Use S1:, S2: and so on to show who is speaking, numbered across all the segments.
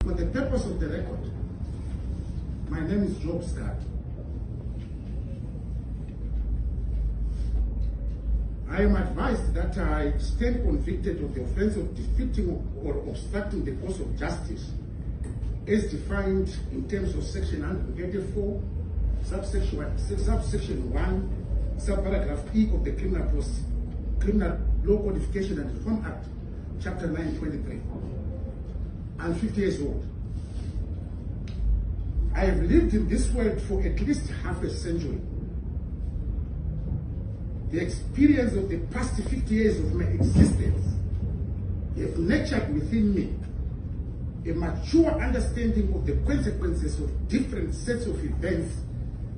S1: For the purpose of the record, my name is Job Scott. I am advised that I stand convicted of the offense of defeating or obstructing the course of justice as defined in terms of Section 184, subsection 1, subparagraph E of the Criminal Law Codification and Reform Act, Chapter 923. I'm 50 years old. I have lived in this world for at least half a century. The experience of the past 50 years of my existence have nurtured within me a mature understanding of the consequences of different sets of events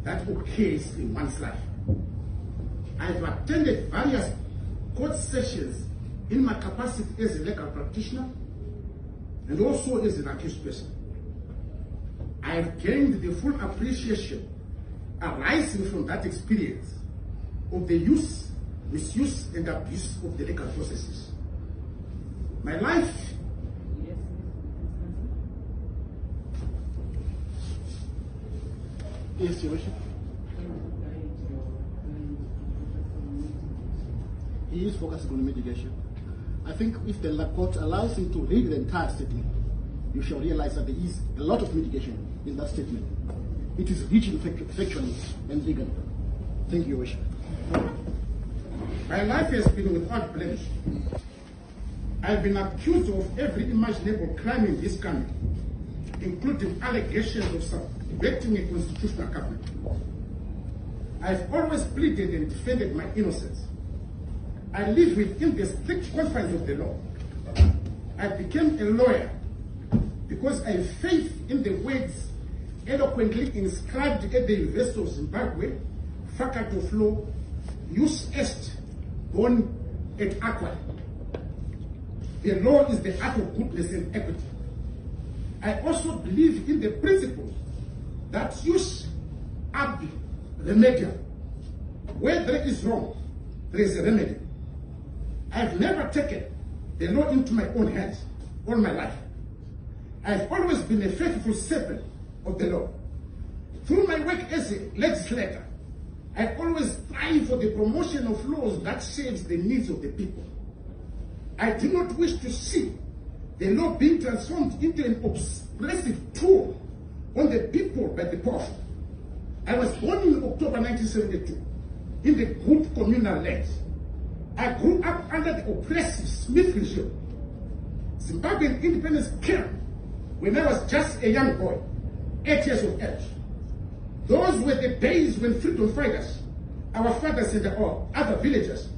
S1: that occurs in one's life. I have attended various court sessions in my capacity as a legal practitioner and also as an accused person. I have gained the full appreciation arising from that experience of the use, misuse, and abuse of the legal processes. My life
S2: Yes, Your Worship. He is focusing on mitigation. I think if the court allows him to read the entire statement, you shall realize that there is a lot of mitigation in that statement. It is rich in factually and legally. Thank you, Your Worship.
S1: My life has been without blemish. I've been accused of every imaginable crime in this country, including allegations of subverting a constitutional government. I've always pleaded and defended my innocence. I live within the strict confines of the law. I became a lawyer because I have faith in the words eloquently inscribed at the University of Zimbabwe, Faculty of Law, Jus Est, born et aqua. The law is the art of goodness and equity. I also believe in the principle that jus ab remedium. Where there is wrong, there is a remedy. I've never taken the law into my own hands all my life. I've always been a faithful servant of the law. Through my work as a legislator, I always strive for the promotion of laws that serves the needs of the people. I do not wish to see the law being transformed into an oppressive tool on the people by the powerful. I was born in October 1972 in the good communal lands. I grew up under the oppressive Smith regime. Zimbabwean independence came when I was just a young boy, 8 years of age. Those were the days when freedom fighters, our fathers and our other villagers,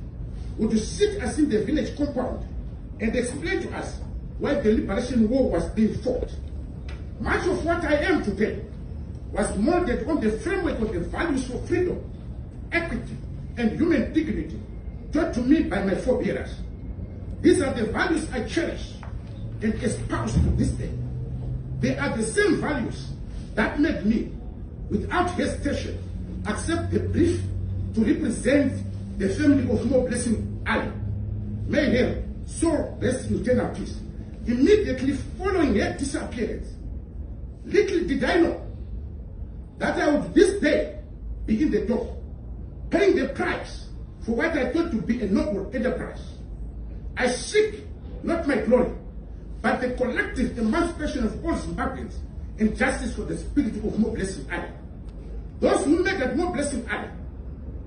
S1: would sit us in the village compound and explain to us why the liberation war was being fought. Much of what I am today was molded on the framework of the values for freedom, equity, and human dignity taught to me by my forebears. These are the values I cherish and espouse to this day. They are the same values that made me, without hesitation, accept the brief to represent the family of More Blessing Ali. May her soul rest in eternal peace. Immediately following her disappearance, little did I know that I would this day be in the dock, paying the price for what I thought to be a noble enterprise. I seek not my glory, but the collective emancipation of all Zimbabweans and justice for the spirit of More Blessing Ali. Those who murdered More Blessing Ali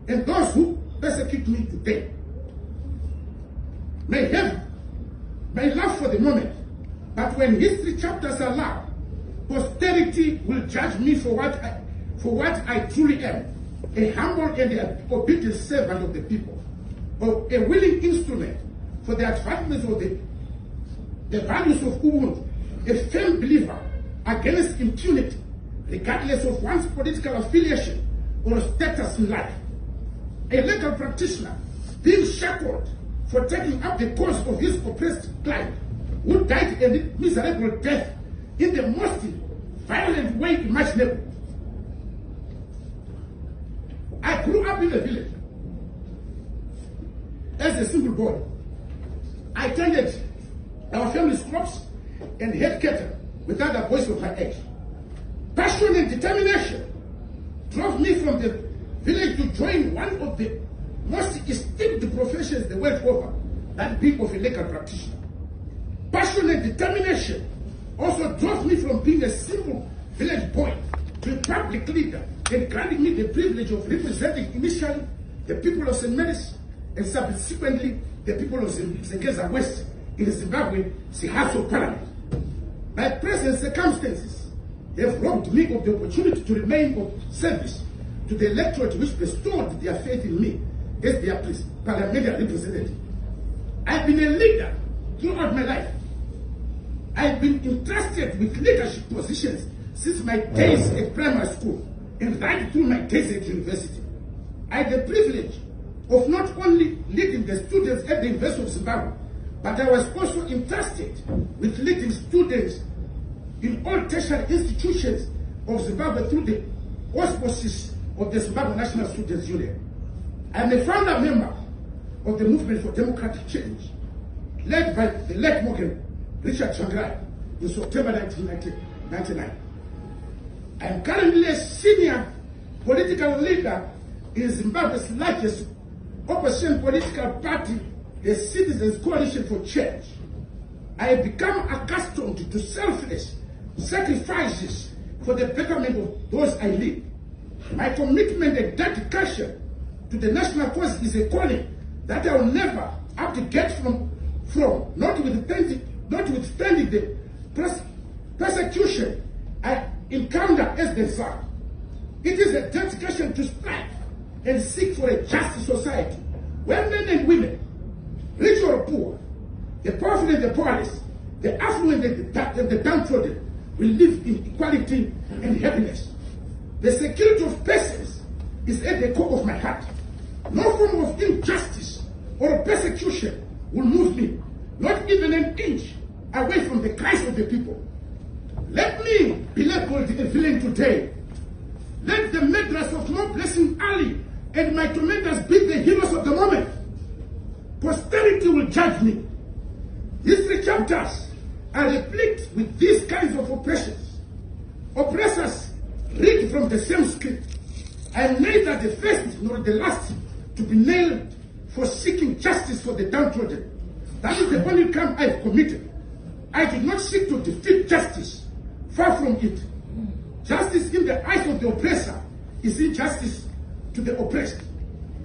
S1: and those who persecute me today may laugh for the moment, but when history chapters are loud, posterity will judge me for what I truly am, a humble and obedient servant of the people, or a willing instrument for the advancement of the values of Ubuntu, a firm believer against impunity, regardless of one's political affiliation or status in life. A legal practitioner being shackled for taking up the cause of his oppressed client, who died a miserable death in the most violent way imaginable. I grew up in a village as a single boy. I tended our family's crops and had cattle with other boys of my age. Passion and determination drove me from the village to join one of the most esteemed professions the world over, that being of a legal practitioner. Passion and determination also drove me from being a simple village boy to a public leader, and granting me the privilege of representing initially the people of St. Mary's and subsequently the people of Sikhala West in the Zimbabwe House of Parliament. My present circumstances have robbed me of the opportunity to remain of service to the electorate which bestowed their faith in me as their parliamentary representative. I've been a leader throughout my life. I've been entrusted with leadership positions since my days at primary school and right through my days at university. I had the privilege of not only leading the students at the University of Zimbabwe, but I was also entrusted with leading students in all tertiary institutions of Zimbabwe through the auspices of the Zimbabwe National Students' Union. I am a founder member of the Movement for Democratic Change, led by the late Morgan Richard Chandraya in September 1999. I am currently a senior political leader in Zimbabwe's largest opposition political party, the Citizens Coalition for Change. I have become accustomed to selfless sacrifices for the betterment of those I lead. My commitment and dedication to the national cause is a calling that I will never abdicate from notwithstanding the persecution I encounter as the Tsar. It is a dedication to strive and seek for a just society where men and women, rich or poor, the powerful and the powerless, the affluent and the downtrodden, will live in equality and happiness. The security of persons is at the core of my heart. No form of injustice or persecution will move me, not even an inch away from the Christ of the people. Let me be labeled a villain today. Let the murderers of More Blessing Ali and my tormentors be the heroes of the moment. Posterity will judge me. History chapters are replete with these kinds of oppressions. Oppressors read from the same script. I am neither the first nor the last to be nailed for seeking justice for the downtrodden. That is the only crime I have committed. I did not seek to defeat justice. Far from it. Justice in the eyes of the oppressor is injustice to the oppressed.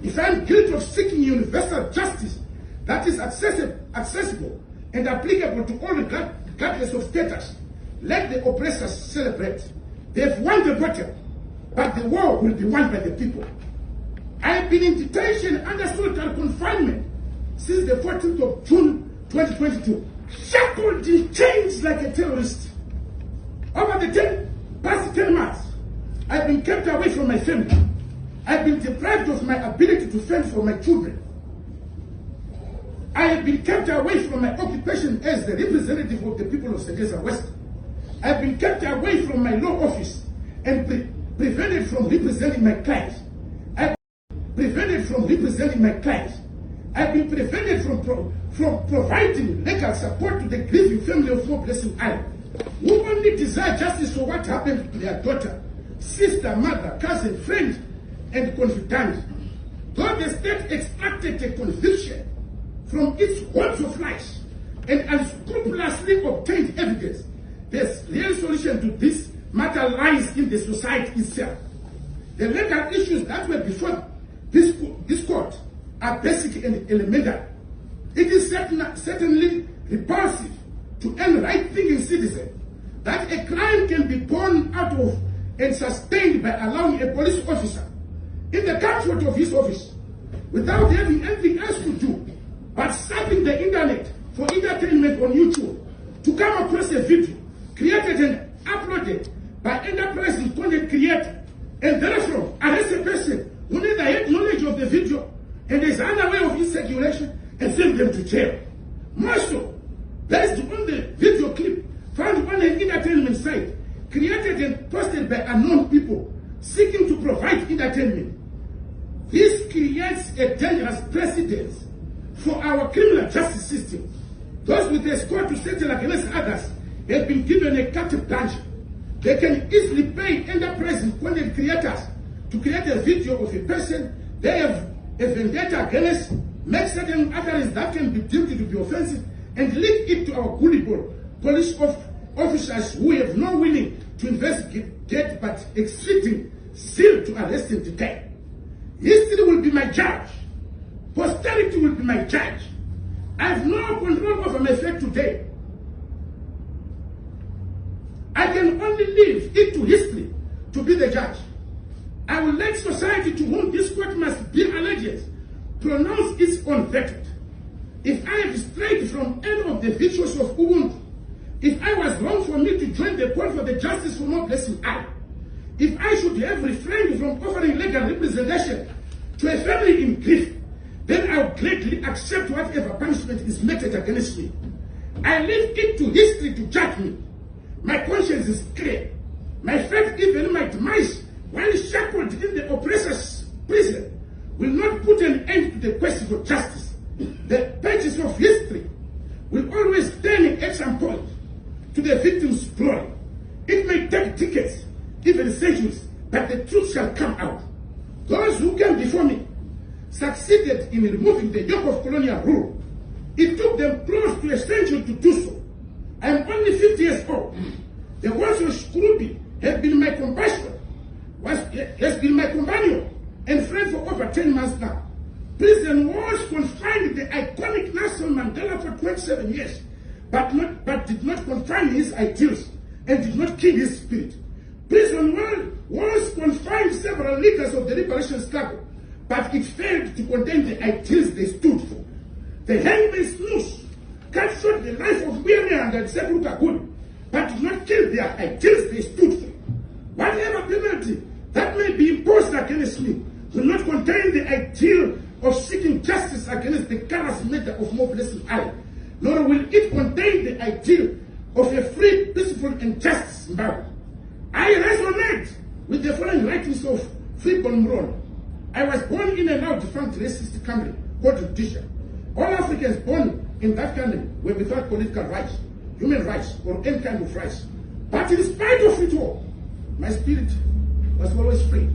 S1: If I am guilty of seeking universal justice that is accessible and applicable to all regardless of status, let the oppressors celebrate. They have won the battle, but the war will be won by the people. I have been in detention under solitary confinement since the 14th of June 2022, shackled in chains like a terrorist. Over the past 10 months, I've been kept away from my family. I've been deprived of my ability to fend for my children. I have been kept away from my occupation as the representative of the people of Sikhala West. I've been kept away from my law office and prevented from representing my clients. I've been prevented from from providing legal support to the grieving family of More Blessing Ali, who only desire justice for what happened to their daughter, sister, mother, cousin, friend, and confidant. Though the state extracted a conviction from its hordes of lies and unscrupulously obtained evidence, the real solution to this matter lies in the society itself. The legal issues that were before this court are basic and elementary. It is certainly repulsive to any right-thinking citizen that a crime can be born out of and sustained by allowing a police officer in the comfort of his office without having anything else to do but surfing the internet for entertainment on YouTube to come across a video created and uploaded by enterprising content creator and therefrom arrest a person who neither had knowledge of the video and is unaware of its circulation and send them to jail. More so, based on the video clip found on an entertainment site created and posted by unknown people seeking to provide entertainment. This creates a dangerous precedent for our criminal justice system. Those with a score to settle against others have been given a carte blanche. They can easily pay enterprise content creators to create a video of a person they have a vendetta against, make certain utterances that can be deemed to be offensive, and link it to our gullible police officers who have no willing to investigate but exceeding zeal to arrest and detain. History will be my judge. Posterity will be my judge. I have no control over my fate today. I can only leave it to history to be the judge. I will let society to whom this court must be allegiance pronounce its own verdict. If I have strayed from any of the virtues of Ubuntu, if I was wrong for me to join the call for the justice for more blessing I, if I should have refrained from offering legal representation to a family in grief, then I will gladly accept whatever punishment is meted against me. I leave it to history to judge me. My conscience is clear. My faith, even my demise, while shackled in the oppressor's prison, will not put an end to the quest for justice. The pages of history will always turn at some point to the victim's glory. It may take decades, even centuries, but the truth shall come out. Those who came before me succeeded in removing the yoke of colonial rule. It took them close to a century to do so. I am only 50 years old. The words of Scrooby have been my companion, and friend for over 10 months now. Prison walls confined the iconic Nelson Mandela for 27 years, but did not confine his ideals and did not kill his spirit. Prison walls confined several leaders of the liberation struggle, but it failed to contain the ideals they stood for. The hangman's noose cut short the life of Miriam and Sepulchre Good, but did not kill their ideals they stood for. Whatever penalty that may be imposed against me will not contain the ideal of seeking justice against the callous murder of more blessed I, nor will it contain the ideal of a free, peaceful, and just Zimbabwe. I resonate with the following writings of Freeborn Mron. I was born in a now defunct racist country called Rhodesia. All Africans born in that country were without political rights, human rights, or any kind of rights. But in spite of it all, my spirit was always free.